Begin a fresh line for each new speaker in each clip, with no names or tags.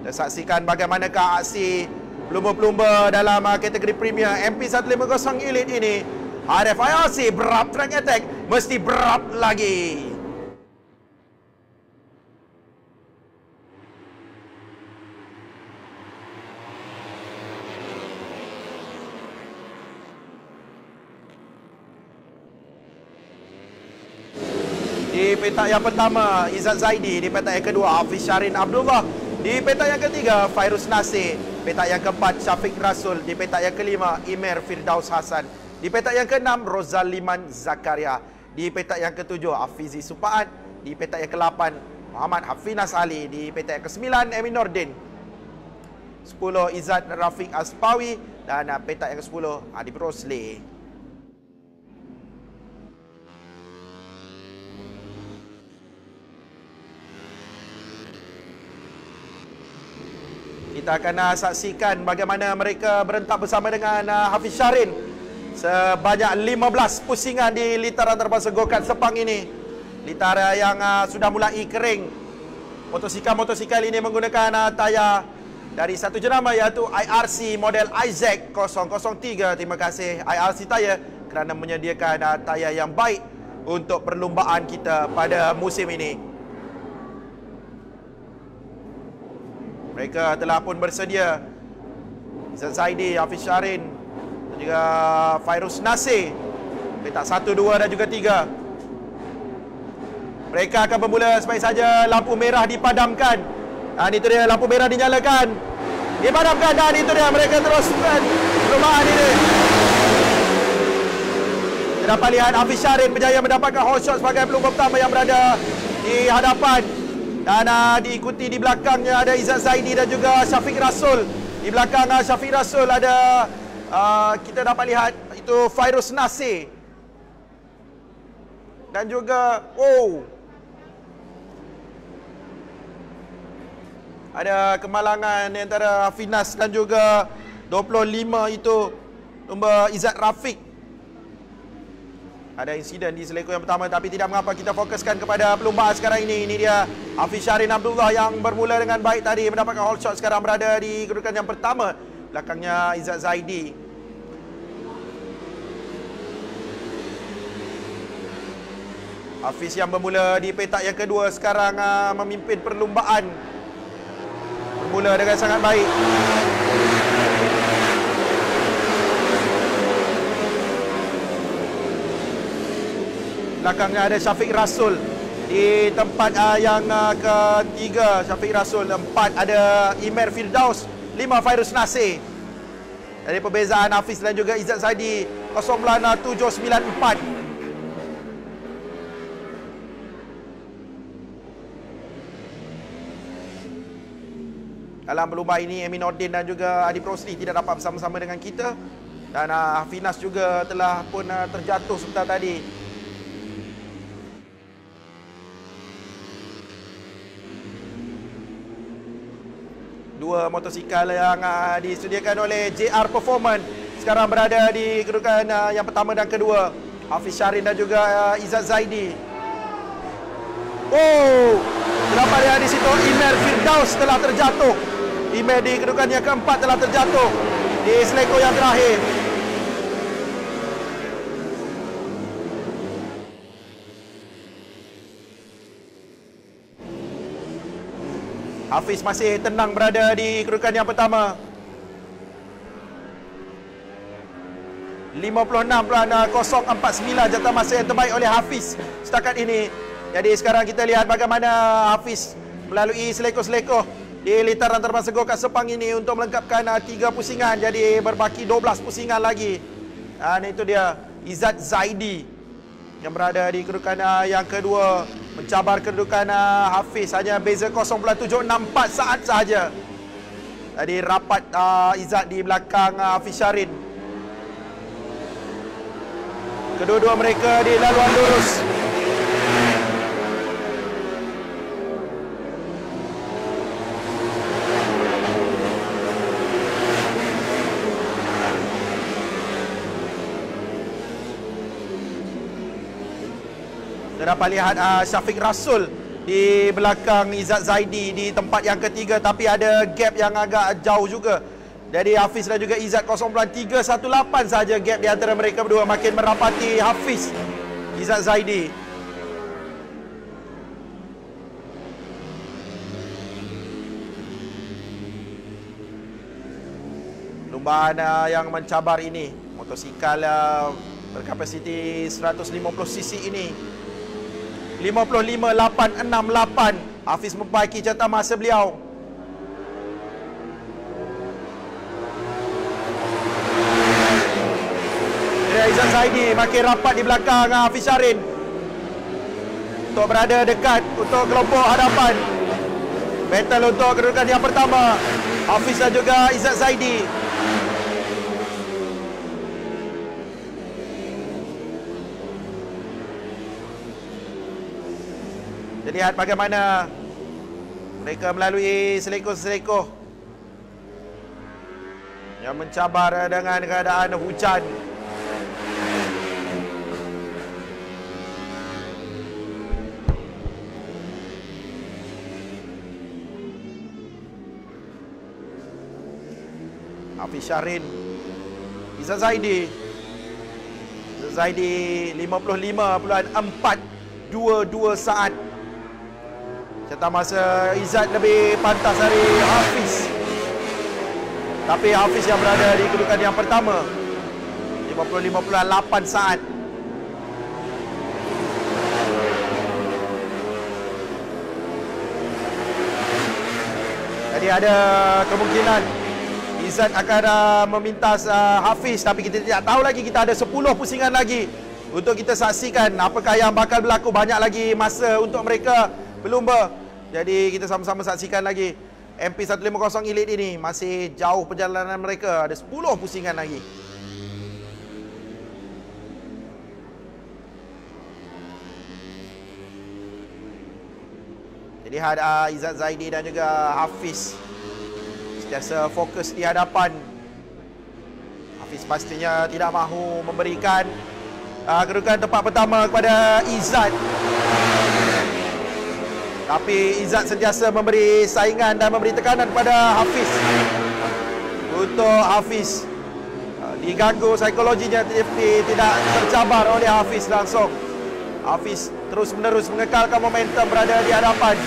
Kita saksikan bagaimanakah aksi pelumba-pelumba dalam kategori Premier MP150 Elite ini. RFIRC berat track attack, mesti berat lagi. Di petak yang pertama, Izzat Zaidi. Di petak yang kedua, Hafiz Syarin Abdullah. Di petak yang ketiga, Fairuz Nasir. Petak yang keempat, Syafiq Rasul. Di petak yang kelima, Imer Firdaus Hasan. Di petak yang keenam, Rozaliman Zakaria. Di petak yang ketujuh, Hafizi Supaat. Di petak yang ke-8, Muhammad Hafinas Ali. Di petak yang ke-9, Emin Nordin. 10, Izzat Rafiq Aspawi. Dan petak yang ke-10, Adib Rosli. Kita akan saksikan bagaimana mereka berentak bersama dengan Hafiz Syarin. Sebanyak 15 pusingan di litar antarabangsa go-kart Sepang ini. Litar yang sudah mulai kering. Motosikal ini menggunakan tayar dari satu jenama iaitu IRC model Isaac 003. Terima kasih IRC Tayar kerana menyediakan tayar yang baik untuk perlumbaan kita pada musim ini. Mereka telah pun bersedia. Izzat Zaidi, Hafiz Syarin dan juga Fairuz Nasir. Petak 1, 2 dan juga 3. Mereka akan bermula sebaik saja. Lampu merah dipadamkan. Dan itu dia, lampu merah dinyalakan. Dipadamkan dan itu dia, mereka teruskan perlumbaan ini. Kita dapat lihat Hafiz Syarin berjaya mendapatkan hole shot sebagai pelumba pertama yang berada di hadapan. Dan diikuti di belakangnya ada Izzat Zaidi dan juga Syafiq Rasul. Di belakang Syafiq Rasul ada kita dapat lihat itu Fairuz Nasir. Dan juga ada kemalangan antara Finas dan juga 25 itu nombor Izzat Rafiq. Ada insiden di seleko yang pertama, tapi tidak mengapa, kita fokuskan kepada perlumbaan sekarang ini. Ini dia Hafiz Syarin Abdullah yang bermula dengan baik tadi, mendapatkan hole shot, sekarang berada di kedudukan yang pertama. Belakangnya Izzat Zaidi. Hafiz yang bermula di petak yang kedua sekarang memimpin perlumbaan. Bermula dengan sangat baik. Belakangnya ada Syafiq Rasul. Di tempat yang ketiga, Syafiq Rasul. 4 ada Imer Firdaus. 5 Fairuz Nasir. Dari perbezaan Hafiz dan juga Izzat Zaidi 0.794. Dalam perlumbaan ini, Emin Nordin dan juga Adib Rosli tidak dapat bersama-sama dengan kita. Dan Hafinas juga telah pun terjatuh sebentar tadi. Dua motosikal yang disediakan oleh JR Performance sekarang berada di kedudukan yang pertama dan kedua. Hafiz Syarin dan juga Izzat Zaidi. Terdapat lihat di situ Imer Firdaus telah terjatuh. Imer di kedudukan yang keempat telah terjatuh di seleko yang terakhir. Hafiz masih tenang berada di kedudukan yang pertama. 56.049 jatah masa yang terbaik oleh Hafiz setakat ini. Jadi sekarang kita lihat bagaimana Hafiz melalui seleko-seleko di litar antarabangsa go-kart Sepang ini untuk melengkapkan 3 pusingan. Jadi berbaki 12 pusingan lagi. Dan itu dia Izzat Zaidi yang berada di kedudukan yang kedua, mencabar kedudukan Hafiz, hanya beza 0.764 saat sahaja. Jadi rapat Izzat di belakang Hafiz Syarin. Kedua-dua mereka di laluan lurus. Kita dapat lihat Syafiq Rasul di belakang Izzat Zaidi di tempat yang ketiga, tapi ada gap yang agak jauh juga. Jadi Hafiz dan juga Izzat 0.318 saja gap di antara mereka berdua, makin merapati Hafiz Izzat Zaidi. Perlumbaan yang mencabar ini, motosikal berkapasiti 150cc ini, 55.868. Hafiz memperbaiki catatan masa beliau. Izzat Zaidi makin rapat di belakang Hafiz Syarin untuk berada dekat untuk kelompok hadapan. Battle untuk kedudukan yang pertama, Hafiz dan juga Izzat Zaidi. Kita lihat bagaimana mereka melalui seleko-seleko yang mencabar dengan keadaan hujan. Hafiz Syarin, Izzat Zaidi. Izzat Zaidi 55.422 saat. Catatan masa Izzat lebih pantas dari Hafiz. Tapi Hafiz yang berada di kedudukan yang pertama, 55.8 saat. Jadi ada kemungkinan Izzat akan memintas Hafiz, tapi kita tidak tahu lagi. Kita ada 10 pusingan lagi untuk kita saksikan apakah yang bakal berlaku. Banyak lagi masa untuk mereka berlumba. Jadi kita sama-sama saksikan lagi. MP150 Elite ini masih jauh perjalanan mereka. Ada 10 pusingan lagi. Jadi ada Izzat Zaidi dan juga Hafiz sentiasa fokus di hadapan. Hafiz pastinya tidak mahu memberikan kedudukan tempat pertama kepada Izzat. Tapi Izzat sentiasa memberi saingan dan memberi tekanan kepada Hafiz. Untuk Hafiz diganggu psikologinya, tapi tidak tercabar oleh Hafiz langsung. Hafiz terus-menerus mengekalkan momentum berada di hadapan.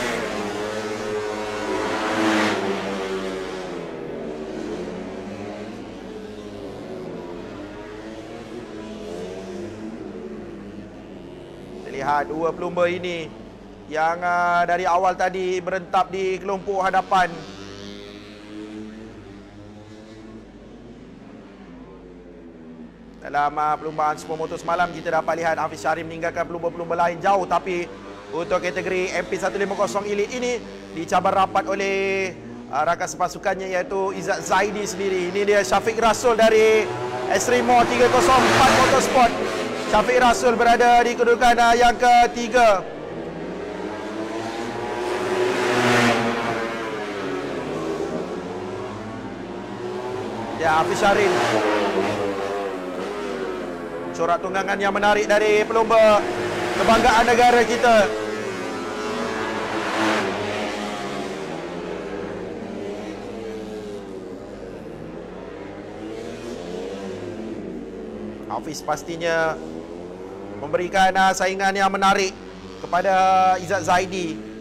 Lihat dua pelumba ini yang dari awal tadi berentap di kelompok hadapan. Dalam perlumbaan supermoto semalam kita dapat lihat Hafiz Syarin meninggalkan pelumba-pelumba lain jauh, tapi untuk kategori MP150 Elite ini dicabar rapat oleh rakan sepasukannya iaitu Izzat Zaidi sendiri. Ini dia Syafiq Rasul dari Extremo 304 Motorsport. Syafiq Rasul berada di kedudukan yang ketiga. Ya, Hafiz Syarin. Corak tunggangan yang menarik dari pelumba kebanggaan negara kita. Hafiz pastinya memberikan saingan yang menarik kepada Izzat Zaidi.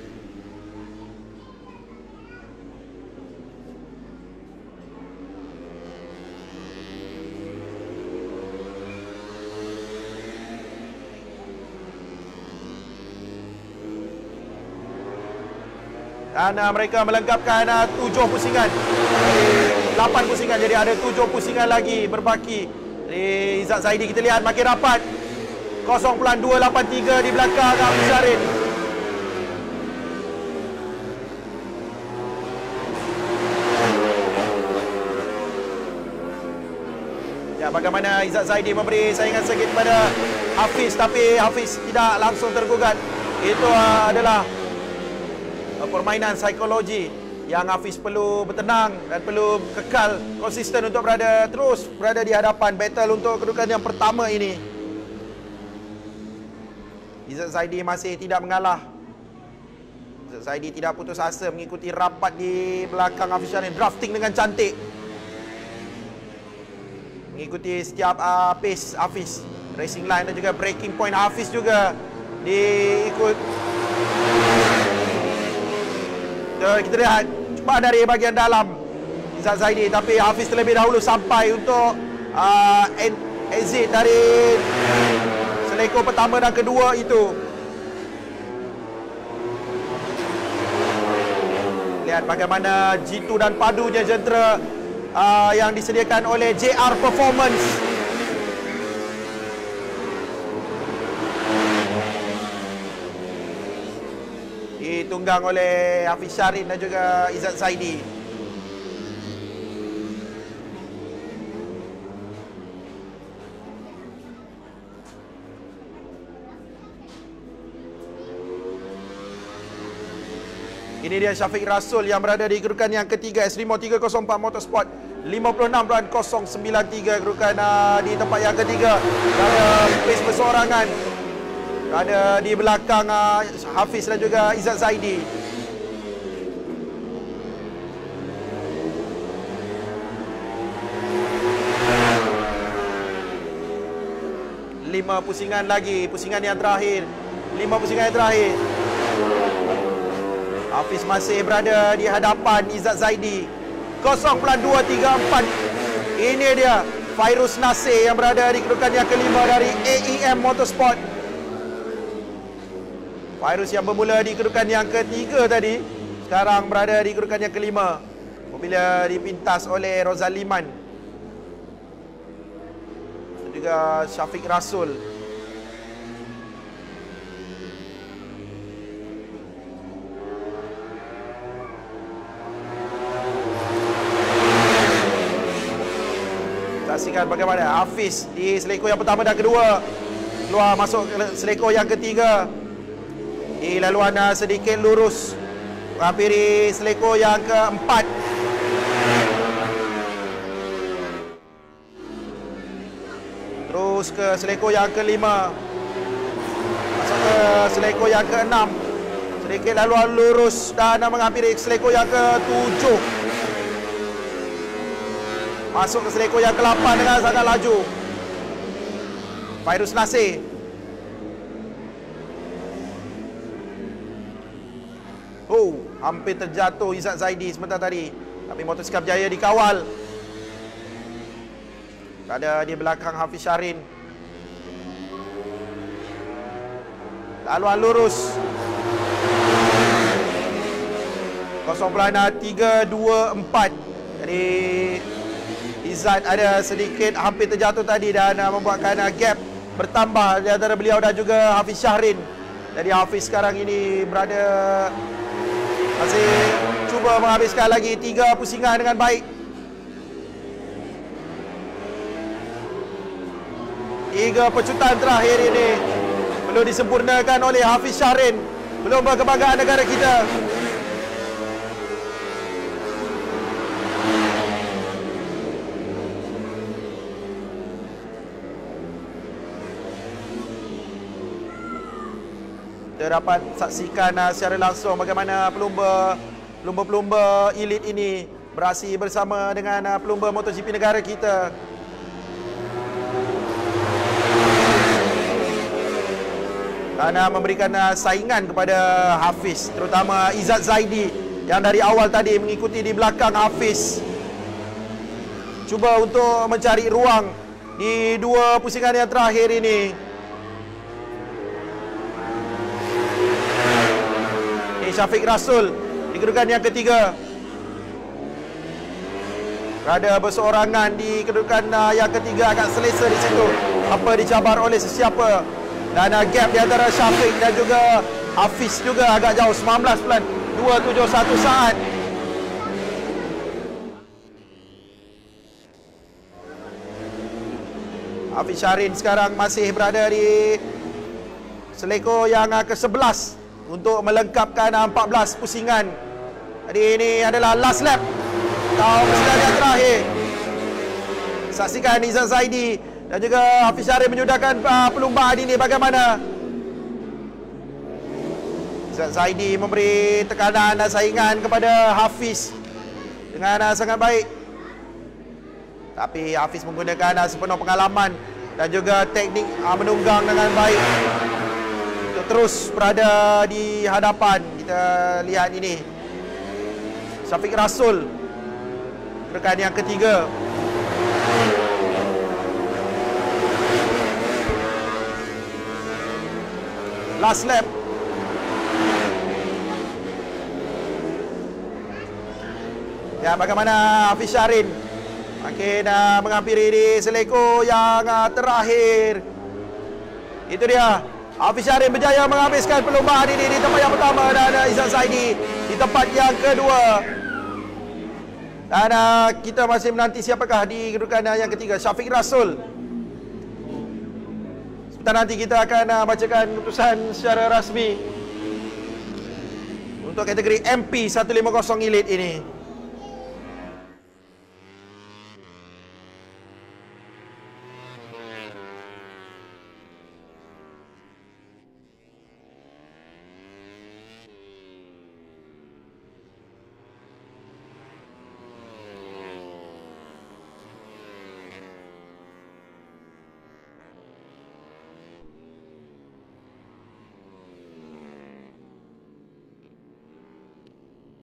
Dan mereka melengkapkan 7 pusingan. 8 pusingan, jadi ada 7 pusingan lagi berbaki. Jadi Izzat Zaidi kita lihat makin rapat. 0.283 di belakang Hafiz Syarin. Ya, bagaimana Izzat Zaidi memberi saingan sedikit kepada Hafiz, tapi Hafiz tidak langsung tergugat. Itu adalah permainan psikologi yang Hafiz perlu bertenang dan perlu kekal konsisten untuk terus berada di hadapan battle untuk kedudukan yang pertama ini. Izzat Zaidi masih tidak mengalah. Zaidi tidak putus asa mengikuti rapat di belakang Hafiz Syarin. Drafting dengan cantik, mengikuti setiap pace Hafiz. Racing line dan juga breaking point Hafiz juga diikut. Kita lihat cuba dari bahagian dalam Izzat Zaidi, tapi Hafiz terlebih dahulu sampai untuk exit dari selekor pertama dan kedua itu. Lihat bagaimana jitu dan padunya jentera yang disediakan oleh JR Performance. Ditunggang oleh Hafiz Syarin dan juga Izzat Zaidi. Ini dia Syafiq Rasul yang berada di kedudukan yang ketiga, S5 304 Motorsport 56.093 kedudukan di tempat yang ketiga. Ada pace berseorangan, ada di belakang Hafiz dan juga Izzat Zaidi. Lima pusingan lagi, pusingan yang terakhir. 5 pusingan yang terakhir. Hafiz masih berada di hadapan Izzat Zaidi. 0.234. Ini dia Fairuz Nasir yang berada di kedudukan yang kelima dari AEM Motorsport. Fairuz yang bermula di kedudukan yang ketiga tadi, sekarang berada di kedudukan yang kelima apabila dipintas oleh Rozaliman dan juga Syafiq Rasul. Saksikan bagaimana Hafiz di selekor yang pertama dan kedua keluar masuk selekor yang ketiga. Di laluan sedikit lurus menghampiri selekor yang keempat. Terus ke selekor yang kelima, masuk ke selekor yang keenam. Sedikit laluan lurus dan menghampiri selekor yang ketujuh. Masuk ke selekor yang ke-8 dengan sangat laju. Fairuz Nasir. Hampir terjatuh Izzat Zaidi sebentar tadi, tapi Motosikap Jaya dikawal. Ada di belakang Hafiz Syarin. Laluan lurus 0.324. Jadi Izzat ada sedikit hampir terjatuh tadi dan membuatkan gap bertambah di antara beliau dan juga Hafiz Syarin. Jadi Hafiz sekarang ini berada masih cuba menghabiskan lagi 3 pusingan dengan baik. 3 pecutan terakhir ini belum disempurnakan oleh Hafiz Syarin. Belum berkebanggaan negara kita. Kita dapat saksikan secara langsung bagaimana pelumba-pelumba elit ini beraksi bersama dengan pelumba MotoGP negara kita. Dan memberikan saingan kepada Hafiz, terutama Izzat Zaidi yang dari awal tadi mengikuti di belakang Hafiz. Cuba untuk mencari ruang di 2 pusingan yang terakhir ini. Syafiq Rasul di kedudukan yang ketiga, berada berseorangan di kedudukan yang ketiga, agak selesa di situ apa dicabar oleh sesiapa. Dan gap di antara Syafiq dan juga Hafiz juga agak jauh, 19.271 saat. Hafiz Syarin sekarang masih berada di selekor yang ke-11 untuk melengkapkan 14 pusingan. Jadi ini adalah last lap atau pusingan yang terakhir. Saksikan Izzat Zaidi dan juga Hafiz Syarin menyudahkan perlumbaan ini bagaimana. Izzat Zaidi memberi tekanan dan saingan kepada Hafiz dengan sangat baik. Tapi Hafiz menggunakan sepenuh pengalaman dan juga teknik menunggang dengan baik untuk terus berada di hadapan. Kita lihat ini Syafiq Rasul, rekan yang ketiga. Last lap. Ya, bagaimana Hafiz Syarin makin menghampiri di seleko yang terakhir. Itu dia, Hafiz Syarin berjaya menghabiskan perlombaan ini di tempat yang pertama, dan Izzat Zaidi di tempat yang kedua. Dan kita masih menanti siapakah di kedudukan yang ketiga. Syafiq Rasul. Sebentar nanti kita akan bacakan keputusan secara rasmi untuk kategori MP 150 Elite ini.